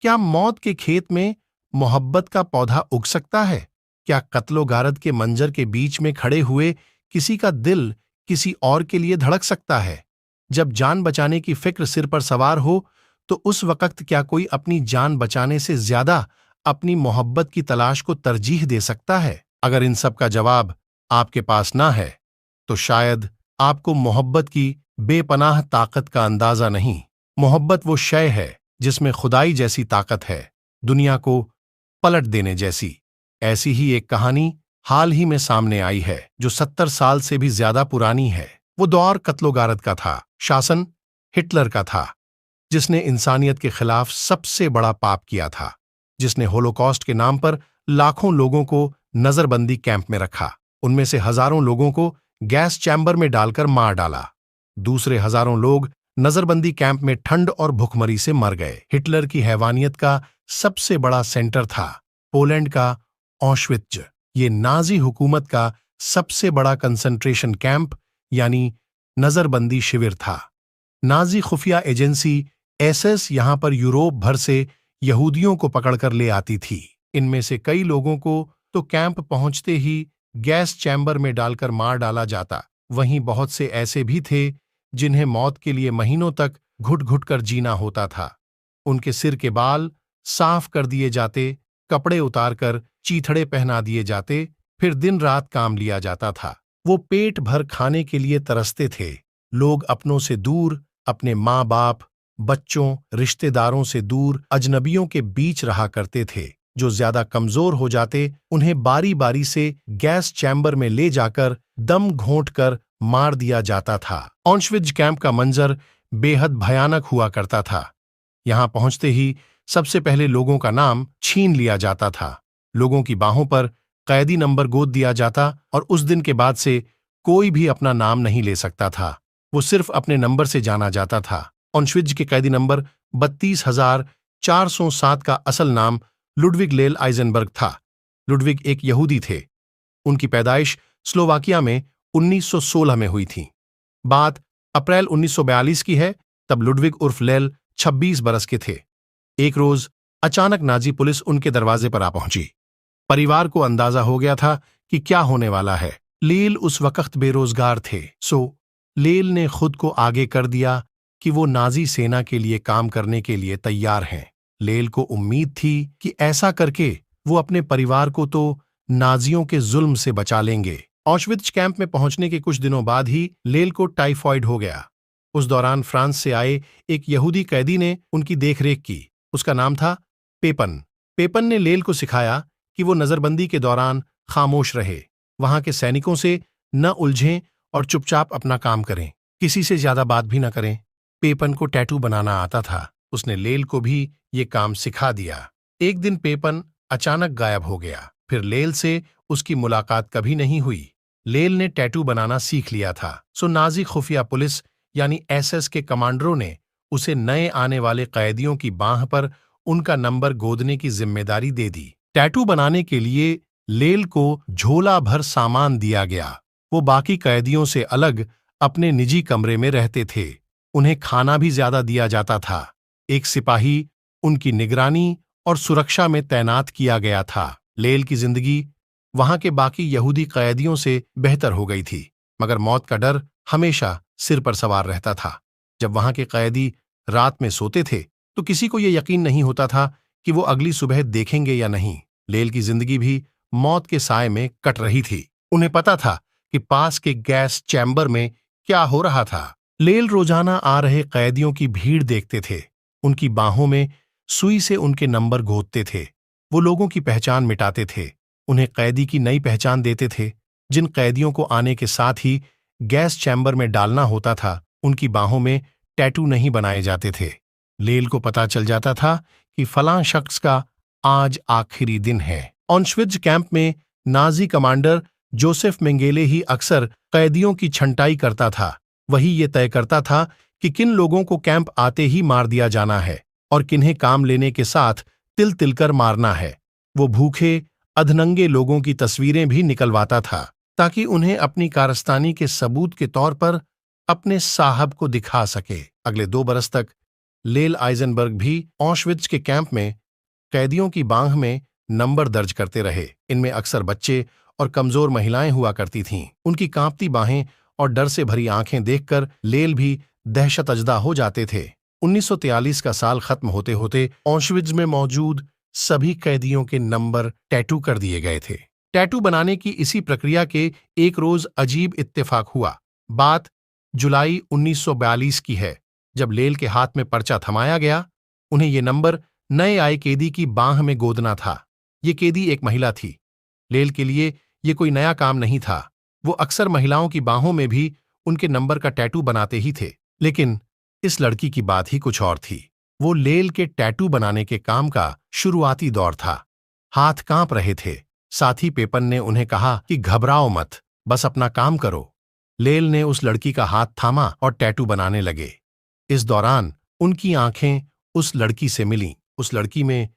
क्या मौत के खेत में मोहब्बत का पौधा उग सकता है? क्या कत्लो गारत के मंजर के बीच में खड़े हुए किसी का दिल किसी और के लिए धड़क सकता है? जब जान बचाने की फिक्र सिर पर सवार हो, तो उस वक्त क्या कोई अपनी जान बचाने से ज्यादा अपनी मोहब्बत की तलाश को तरजीह दे सकता है? अगर इन सब का जवाब आपके पास ना है, तो शायद आपको मोहब्बत की बेपनाह ताकत का अंदाजा नहीं। मोहब्बत वो शय है जिसमें खुदाई जैसी ताकत है, दुनिया को पलट देने जैसी। ऐसी ही एक कहानी हाल ही में सामने आई है, जो 70 साल से भी ज्यादा पुरानी है। वो दौर कत्लो-गारत का था, शासन हिटलर का था, जिसने इंसानियत के खिलाफ सबसे बड़ा पाप किया था, जिसने होलोकॉस्ट के नाम पर लाखों लोगों को नजरबंदी कैंप में रखा। उनमें से हजारों लोगों को गैस चैम्बर में डालकर मार डाला। दूसरे हजारों लोग नजरबंदी कैंप में ठंड और भुखमरी से मर गए। हिटलर की हैवानियत का सबसे बड़ा सेंटर था पोलैंड का ऑश्वित्ज। ये नाजी हुकूमत का सबसे बड़ा कंसंट्रेशन कैंप यानी नजरबंदी शिविर था। नाजी खुफिया एजेंसी एसएस यहां पर यूरोप भर से यहूदियों को पकड़कर ले आती थी। इनमें से कई लोगों को तो कैंप पहुंचते ही गैस चैम्बर में डालकर मार डाला जाता। वहीं बहुत से ऐसे भी थे जिन्हें मौत के लिए महीनों तक घुट घुट कर जीना होता था। उनके सिर के बाल साफ कर दिए जाते, कपड़े उतारकर चीथड़े पहना दिए जाते, फिर दिन रात काम लिया जाता था। वो पेट भर खाने के लिए तरसते थे। लोग अपनों से दूर, अपने माँ बाप, बच्चों, रिश्तेदारों से दूर अजनबियों के बीच रहा करते थे। जो ज्यादा कमजोर हो जाते, उन्हें बारी बारी से गैस चैम्बर में ले जाकर दम घोंट कर मार दिया जाता था। ऑश्विट्ज कैंप का मंजर बेहद भयानक हुआ करता था। यहां पहुंचते ही सबसे पहले लोगों का नाम छीन लिया जाता था। लोगों की बाहों पर कैदी नंबर गोद दिया जाता और उस दिन के बाद से कोई भी अपना नाम नहीं ले सकता था। वो सिर्फ अपने नंबर से जाना जाता था। ऑश्विट्ज के कैदी नंबर 32,407 का असल नाम लुडविग लेल आइजेनबर्ग था। लुडविग एक यहूदी थे। उनकी पैदाइश स्लोवाकिया में 1916 में हुई थी। बात अप्रैल 1942 की है। तब लुडविग उर्फ लेल 26 बरस के थे। एक रोज अचानक नाजी पुलिस उनके दरवाजे पर आ पहुंची। परिवार को अंदाजा हो गया था कि क्या होने वाला है। लेल उस वक्त बेरोजगार थे, सो लेल ने खुद को आगे कर दिया कि वो नाजी सेना के लिए काम करने के लिए तैयार हैं। लेल को उम्मीद थी कि ऐसा करके वो अपने परिवार को तो नाजियों के जुल्म से बचा लेंगे। ऑश्विट्ज कैंप में पहुंचने के कुछ दिनों बाद ही लेल को टाइफॉइड हो गया। उस दौरान फ्रांस से आए एक यहूदी कैदी ने उनकी देखरेख की। उसका नाम था पेपन। पेपन ने लेल को सिखाया कि वो नजरबंदी के दौरान खामोश रहे, वहां के सैनिकों से न उलझें और चुपचाप अपना काम करें, किसी से ज्यादा बात भी न करें। पेपन को टैटू बनाना आता था। उसने लेल को भी ये काम सिखा दिया। एक दिन पेपन अचानक गायब हो गया। फिर लेल से उसकी मुलाकात कभी नहीं हुई। लेल ने टैटू बनाना सीख लिया था, सो नाजी खुफिया पुलिस यानी एसएस के कमांडरों ने उसे नए आने वाले कैदियों की बाह पर उनका नंबर गोदने की जिम्मेदारी दे दी। टैटू बनाने के लिए लेल को झोला भर सामान दिया गया। वो बाकी कैदियों से अलग अपने निजी कमरे में रहते थे। उन्हें खाना भी ज्यादा दिया जाता था। एक सिपाही उनकी निगरानी और सुरक्षा में तैनात किया गया था। लेल की जिंदगी वहां के बाकी यहूदी कैदियों से बेहतर हो गई थी, मगर मौत का डर हमेशा सिर पर सवार रहता था। जब वहां के कैदी रात में सोते थे, तो किसी को यह यकीन नहीं होता था कि वो अगली सुबह देखेंगे या नहीं। लेल की जिंदगी भी मौत के साए में कट रही थी। उन्हें पता था कि पास के गैस चैम्बर में क्या हो रहा था। लेल रोजाना आ रहे कैदियों की भीड़ देखते थे। उनकी बाहों में सुई से उनके नंबर गोदते थे। वो लोगों की पहचान मिटाते थे, उन्हें कैदी की नई पहचान देते थे। जिन कैदियों को आने के साथ ही गैस चैम्बर में डालना होता था, उनकी बाहों में टैटू नहीं बनाए जाते थे। लेल को पता चल जाता था कि फलां शख्स का आज आखिरी दिन है। ऑश्विट्ज कैंप में नाजी कमांडर जोसेफ मेंगेले ही अक्सर कैदियों की छंटाई करता था। वही ये तय करता था कि किन लोगों को कैंप आते ही मार दिया जाना है और किन्हें काम लेने के साथ तिल तिल कर मारना है। वो भूखे अधनंगे लोगों की तस्वीरें भी निकलवाता था, ताकि उन्हें अपनी कारस्तानी के सबूत के तौर पर अपने साहब को दिखा सके। अगले 2 बरस तक लेल आइजेनबर्ग भी ऑशविट्ज के कैंप में कैदियों की बांह में नंबर दर्ज करते रहे। इनमें अक्सर बच्चे और कमजोर महिलाएं हुआ करती थीं। उनकी कांपती बाहें और डर से भरी आंखें देखकर लेल भी दहशतजदा हो जाते थे। 1943 का साल खत्म होते होते ऑशविट्ज में मौजूद सभी कैदियों के नंबर टैटू कर दिए गए थे। टैटू बनाने की इसी प्रक्रिया के एक रोज अजीब इत्तेफाक हुआ। बात जुलाई 1942 की है, जब लेल के हाथ में पर्चा थमाया गया। उन्हें ये नंबर नए आए कैदी की बांह में गोदना था। ये कैदी एक महिला थी। लेल के लिए ये कोई नया काम नहीं था। वो अक्सर महिलाओं की बाहों में भी उनके नंबर का टैटू बनाते ही थे। लेकिन इस लड़की की बात ही कुछ और थी। वो लेल के टैटू बनाने के काम का शुरुआती दौर था। हाथ कांप रहे थे। साथी पेपन ने उन्हें कहा कि घबराओ मत, बस अपना काम करो। लेल ने उस लड़की का हाथ थामा और टैटू बनाने लगे। इस दौरान उनकी आंखें उस लड़की से मिलीं। उस लड़की में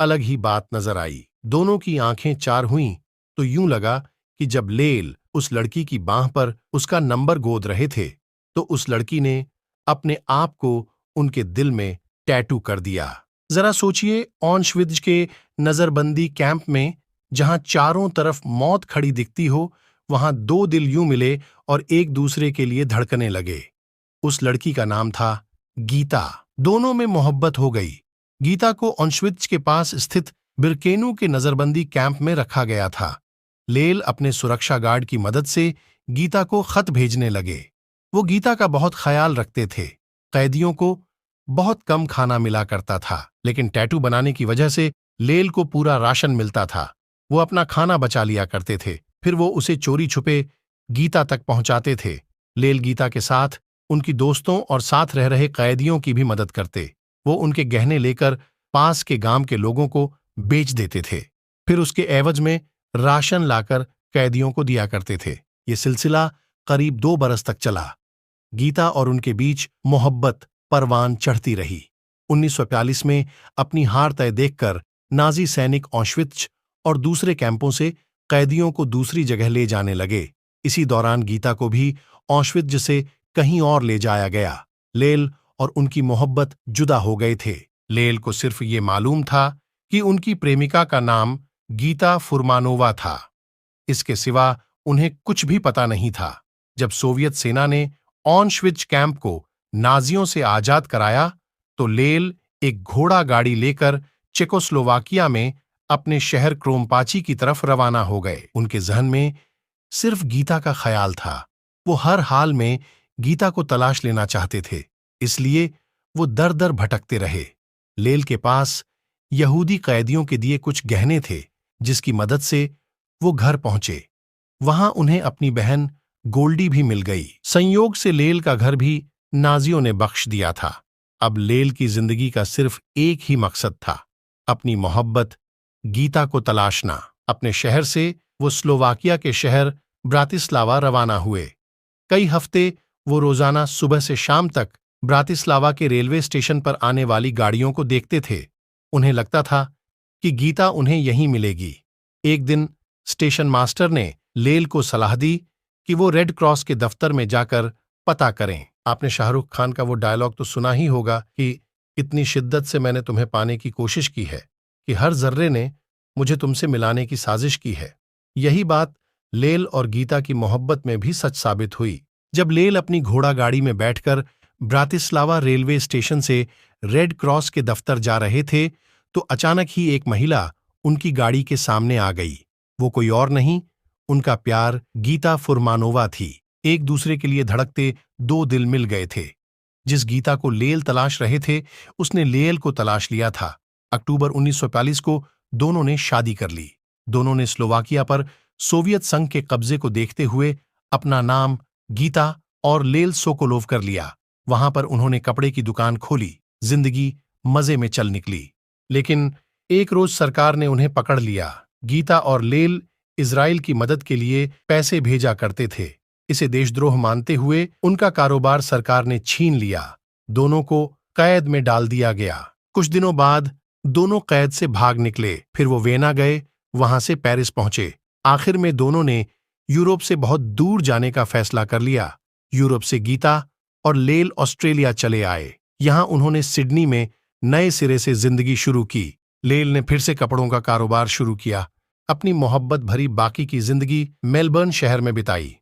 अलग ही बात नजर आई। दोनों की आंखें चार हुईं तो यूं लगा कि जब लेल उस लड़की की बांह पर उसका नंबर गोद रहे थे तो उस लड़की ने अपने आप को उनके दिल में टैटू कर दिया। जरा सोचिए, ऑशविट्ज के नजरबंदी कैंप में जहां चारों तरफ मौत खड़ी दिखती हो, वहां दो दिल यूं मिले और एक दूसरे के लिए धड़कने लगे। उस लड़की का नाम था गीता। दोनों में मोहब्बत हो गई। गीता को ऑशविट्ज के पास स्थित बिरकेनू के नजरबंदी कैंप में रखा गया था। लेल अपने सुरक्षा गार्ड की मदद से गीता को खत भेजने लगे। वो गीता का बहुत ख्याल रखते थे। कैदियों को बहुत कम खाना मिला करता था, लेकिन टैटू बनाने की वजह से लेल को पूरा राशन मिलता था। वो अपना खाना बचा लिया करते थे, फिर वो उसे चोरी छुपे गीता तक पहुंचाते थे। लेल गीता के साथ उनकी दोस्तों और साथ रह रहे कैदियों की भी मदद करते। वो उनके गहने लेकर पास के गांव के लोगों को बेच देते थे, फिर उसके एवज में राशन लाकर कैदियों को दिया करते थे। ये सिलसिला करीब 2 बरस तक चला। गीता और उनके बीच मोहब्बत परवान चढ़ती रही। 1942 में अपनी हार तय देखकर नाजी सैनिक ऑशविट्ज और दूसरे कैंपों से कैदियों को दूसरी जगह ले जाने लगे। इसी दौरान गीता को भी ऑशविट्ज से कहीं और ले जाया गया। लेल और उनकी मोहब्बत जुदा हो गए थे। लेल को सिर्फ ये मालूम था कि उनकी प्रेमिका का नाम गीता फुरमानोवा था। इसके सिवा उन्हें कुछ भी पता नहीं था। जब सोवियत सेना ने ऑशविट्ज कैंप को नाजियों से आजाद कराया तो लेल एक घोड़ा गाड़ी लेकर चेकोस्लोवाकिया में अपने शहर क्रोमपाची की तरफ रवाना हो गए। उनके जहन में सिर्फ गीता का ख्याल था। वो हर हाल में गीता को तलाश लेना चाहते थे, इसलिए वो दर दर भटकते रहे। लेल के पास यहूदी कैदियों के दिए कुछ गहने थे, जिसकी मदद से वो घर पहुंचे। वहां उन्हें अपनी बहन गोल्डी भी मिल गई। संयोग से लेल का घर भी नाजियों ने बख्श दिया था। अब लेल की जिंदगी का सिर्फ एक ही मकसद था, अपनी मोहब्बत गीता को तलाशना। अपने शहर से वो स्लोवाकिया के शहर ब्रातिस्लावा रवाना हुए। कई हफ्ते वो रोजाना सुबह से शाम तक ब्रातिस्लावा के रेलवे स्टेशन पर आने वाली गाड़ियों को देखते थे। उन्हें लगता था कि गीता उन्हें यहीं मिलेगी। एक दिन स्टेशन मास्टर ने लेल को सलाह दी कि वो रेड क्रॉस के दफ्तर में जाकर पता करें। आपने शाहरुख खान का वो डायलॉग तो सुना ही होगा कि इतनी शिद्दत से मैंने तुम्हें पाने की कोशिश की है कि हर जर्रे ने मुझे तुमसे मिलाने की साजिश की है। यही बात लेल और गीता की मोहब्बत में भी सच साबित हुई। जब लेल अपनी घोड़ा गाड़ी में बैठकर ब्रातिस्लावा रेलवे स्टेशन से रेड क्रॉस के दफ्तर जा रहे थे तो अचानक ही एक महिला उनकी गाड़ी के सामने आ गई। वो कोई और नहीं, उनका प्यार गीता फुरमानोवा थी। एक दूसरे के लिए धड़कते दो दिल मिल गए थे। जिस गीता को लेल तलाश रहे थे उसने लेल को तलाश लिया था। अक्टूबर 1945 को दोनों ने शादी कर ली। दोनों ने स्लोवाकिया पर सोवियत संघ के कब्जे को देखते हुए अपना नाम गीता और लेल सोकोलोव कर लिया। वहां पर उन्होंने कपड़े की दुकान खोली। जिंदगी मजे में चल निकली। लेकिन एक रोज सरकार ने उन्हें पकड़ लिया। गीता और लेल इजराइल की मदद के लिए पैसे भेजा करते थे। इसे देशद्रोह मानते हुए उनका कारोबार सरकार ने छीन लिया। दोनों को कैद में डाल दिया गया। कुछ दिनों बाद दोनों कैद से भाग निकले। फिर वो वेना गए, वहां से पेरिस पहुंचे। आखिर में दोनों ने यूरोप से बहुत दूर जाने का फैसला कर लिया। यूरोप से गीता और लेल ऑस्ट्रेलिया चले आए। यहां उन्होंने सिडनी में नए सिरे से जिंदगी शुरू की। लेल ने फिर से कपड़ों का कारोबार शुरू किया। अपनी मोहब्बत भरी बाकी की जिंदगी मेलबर्न शहर में बिताई।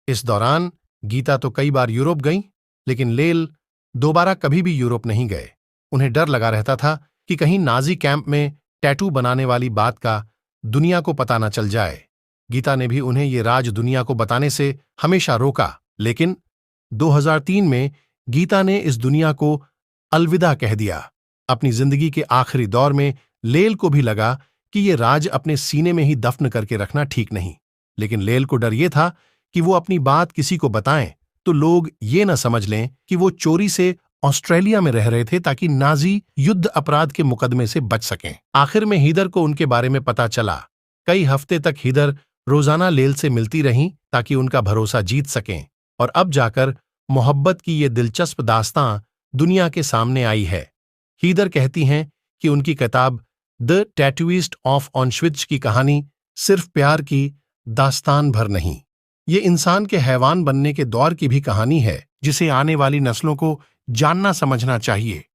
इस दौरान गीता तो कई बार यूरोप गईं, लेकिन लेल दोबारा कभी भी यूरोप नहीं गए। उन्हें डर लगा रहता था कि कहीं नाजी कैंप में टैटू बनाने वाली बात का दुनिया को पता न चल जाए। गीता ने भी उन्हें ये राज दुनिया को बताने से हमेशा रोका, लेकिन 2003 में गीता ने इस दुनिया को अलविदा कह दिया। अपनी जिंदगी के आखिरी दौर में लेल को भी लगा कि ये राज अपने सीने में ही दफन करके रखना ठीक नहीं, लेकिन लेल को डर ये था कि वो अपनी बात किसी को बताएं तो लोग ये न समझ लें कि वो चोरी से ऑस्ट्रेलिया में रह रहे थे ताकि नाजी युद्ध अपराध के मुकदमे से बच सकें। आखिर में हीदर को उनके बारे में पता चला। कई हफ्ते तक हीदर रोजाना लेल से मिलती रहीं ताकि उनका भरोसा जीत सकें, और अब जाकर मोहब्बत की ये दिलचस्प दास्तां दुनिया के सामने आई है। हीदर कहती हैं कि उनकी किताब द टैटूइस्ट ऑफ ऑश्विट्ज की कहानी सिर्फ प्यार की दास्तान भर नहीं, ये इंसान के हैवान बनने के दौर की भी कहानी है, जिसे आने वाली नस्लों को जानना समझना चाहिए।